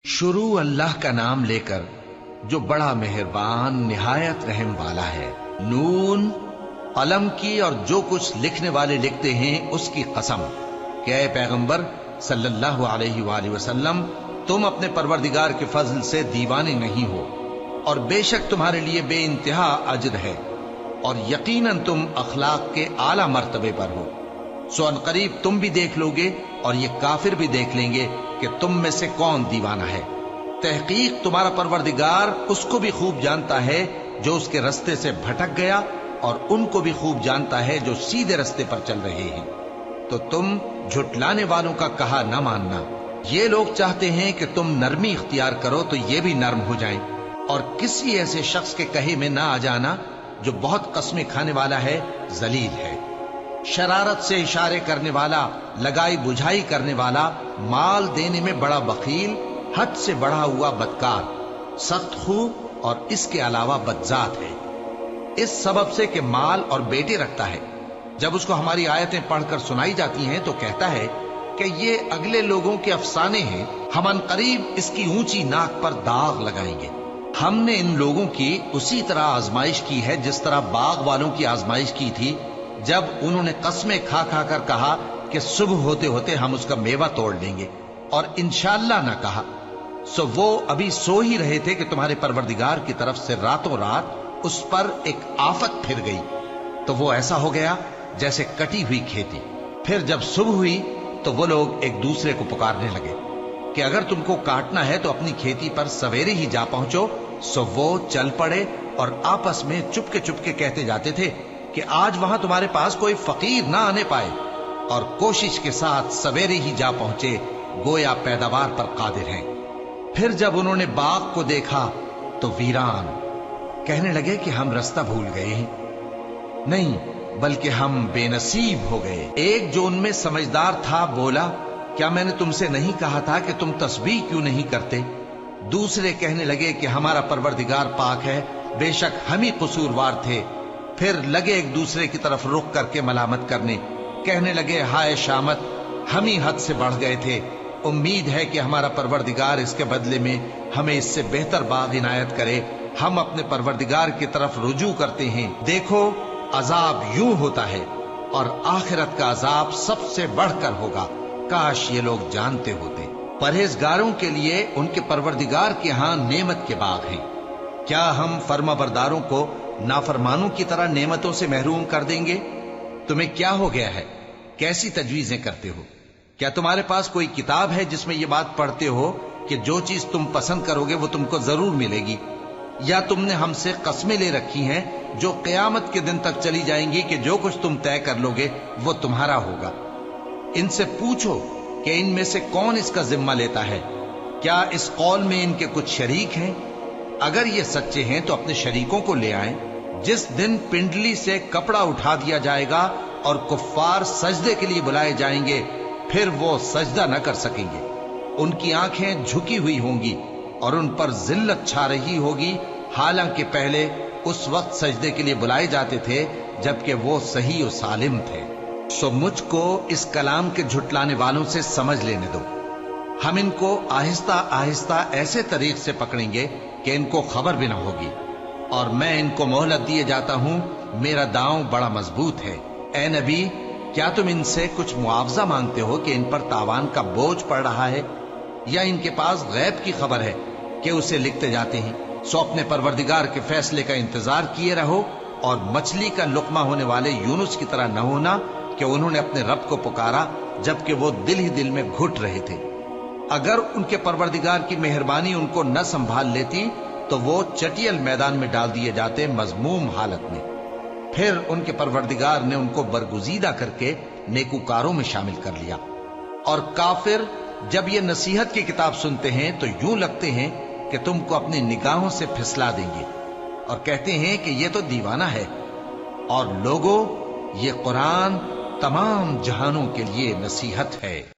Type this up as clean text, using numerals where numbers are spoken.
शुरू अल्लाह का नाम लेकर जो बड़ा मेहरबान निहायत रहम वाला है। नून, कलम की और जो कुछ लिखने वाले लिखते हैं उसकी कसम कि ऐ पैगंबर सल्लल्लाहु अलैहि वसल्लम, तुम अपने परवरदिगार के फजल से दीवाने नहीं हो और बेशक तुम्हारे लिए बेइंतहा अजर है और यकीनन तुम अखलाक के आला मर्तबे पर हो। सो अनकरीब तुम भी देख लोगे और ये काफिर भी देख लेंगे कि तुम में से कौन दीवाना है। तहकीक तुम्हारा परवरदिगार उसको भी खूब जानता है जो उसके रास्ते से भटक गया और उनको भी खूब जानता है जो सीधे रास्ते पर चल रहे हैं। तो तुम झुटलाने वालों का कहा न मानना। ये लोग चाहते हैं कि तुम नरमी इख्तियार करो तो ये भी नर्म हो जाएं और किसी ऐसे शख्स के कहे में ना आ जाना जो बहुत कस्में खाने वाला है, जलील है, शरारत से इशारे करने वाला, लगाई बुझाई करने वाला, माल देने में बड़ा बखील, हद से बढ़ा हुआ बदकार, सख्तखू और इसके अलावा बदजात है। इस सबब से कि माल और बेटे रखता है, जब उसको हमारी आयतें पढ़कर सुनाई जाती हैं तो कहता है कि ये अगले लोगों के अफसाने हैं, हम अनकरीब इसकी ऊंची नाक पर दाग लगाएंगे। हमने इन लोगों की उसी तरह आजमाइश की है जिस तरह बाग वालों की आजमाइश की थी, जब उन्होंने कस्में खा खा कर कहा कि सुबह होते होते हम उसका मेवा तोड़ लेंगे और इंशाअल्लाह ना कहा। सो वो अभी सो ही रहे थे कि तुम्हारे परवरदिगार की तरफ से रातों रात उस पर एक आफत फिर गई, तो वो ऐसा हो गया जैसे कटी हुई खेती। फिर जब सुबह हुई तो वो लोग एक दूसरे को पुकारने लगे कि अगर तुमको काटना है तो अपनी खेती पर सवेरे ही जा पहुंचो। सो वो चल पड़े और आपस में चुपके चुपके कहते जाते थे कि आज वहां तुम्हारे पास कोई फकीर ना आने पाए, और कोशिश के साथ सवेरे ही जा पहुंचे, गोया पैदावार पर कादिर हैं। फिर जब उन्होंने बाग को देखा तो वीरान, कहने लगे कि हम रास्ता भूल गए हैं। नहीं, बल्कि हम बेनसीब हो गए। एक जो उनमें समझदार था बोला, क्या मैंने तुमसे नहीं कहा था कि तुम तस्बीह क्यों नहीं करते? दूसरे कहने लगे कि हमारा परवरदिगार पाक है, बेशक हम ही कसूरवार थे। फिर लगे एक दूसरे की तरफ रुख करके मलामत करने, कहने लगे हाय शामत, हम ही हद से बढ़ गए थे। उम्मीद है कि हमारा परवरदिगार इसके बदले में हमें इससे बेहतर बाग इनायत करे। हम अपने परवरदिगार की तरफ रुजू करते हैं। देखो, अजाब यूं होता है और आखिरत का अजाब सबसे बढ़कर होगा। काश ये लोग जानते होते। परहेजगारों के लिए उनके परवरदिगार के यहां नेमत के बाग हैं। क्या हम फर्माबरदारों को नाफरमानों की तरह नेमतों से महरूम कर देंगे? तुम्हें क्या हो गया है? कैसी तजवीजें करते हो? क्या तुम्हारे पास कोई किताब है जिसमें यह बात पढ़ते हो कि जो चीज तुम पसंद करोगे वो तुमको जरूर मिलेगी? या तुमने हमसे कस्में ले रखी हैं जो कयामत के दिन तक चली जाएंगी कि जो कुछ तुम तय कर लोगे वो तुम्हारा होगा? इनसे पूछो कि इनमें से कौन इसका जिम्मा लेता है। क्या इस कौल में इनके कुछ शरीक हैं? अगर ये सच्चे हैं तो अपने शरीकों को ले आएं। जिस दिन पिंडली से कपड़ा उठा दिया जाएगा और कुफ्फार सजदे के लिए बुलाए जाएंगे, फिर वो सजदा न कर सकेंगे। उनकी आंखें झुकी हुई होंगी और उन पर जिल्लत छा रही होगी, हालांकि पहले उस वक्त सजदे के लिए बुलाए जाते थे जबकि वो सही और सालिम थे। सो मुझको इस कलाम के झुटलाने वालों से समझ लेने दो। हम इनको आहिस्ता आहिस्ता ऐसे तरीक से पकड़ेंगे कि इनको खबर भी न होगी, और मैं इनको मोहलत दिए जाता हूं। मेरा दांव बड़ा मजबूत है। ए नबी, क्या तुम इनसे कुछ मुआवजा मांगते हो कि इन पर तावान का बोझ पड़ रहा है, या इनके पास गैब की खबर है कि उसे लिखते जाते हैं? सो अपने परवरदिगार के फैसले का इंतजार किए रहो और मछली का लुकमा होने वाले यूनुस की तरह न होना कि उन्होंने अपने रब को पुकारा जबकि वो दिल ही दिल में घुट रहे थे। अगर उनके परवरदिगार की मेहरबानी उनको न संभाल लेती तो वो चटियल मैदान में डाल दिए जाते, मजमूम हालत में। फिर उनके परवरदिगार ने उनको बरगुजीदा करके नेकूकारों में शामिल कर लिया। और काफिर जब ये नसीहत की किताब सुनते हैं तो यूं लगते हैं कि तुमको अपनी निगाहों से फिसला देंगे और कहते हैं कि ये तो दीवाना है। और लोगों, ये कुरान तमाम जहानों के लिए नसीहत है।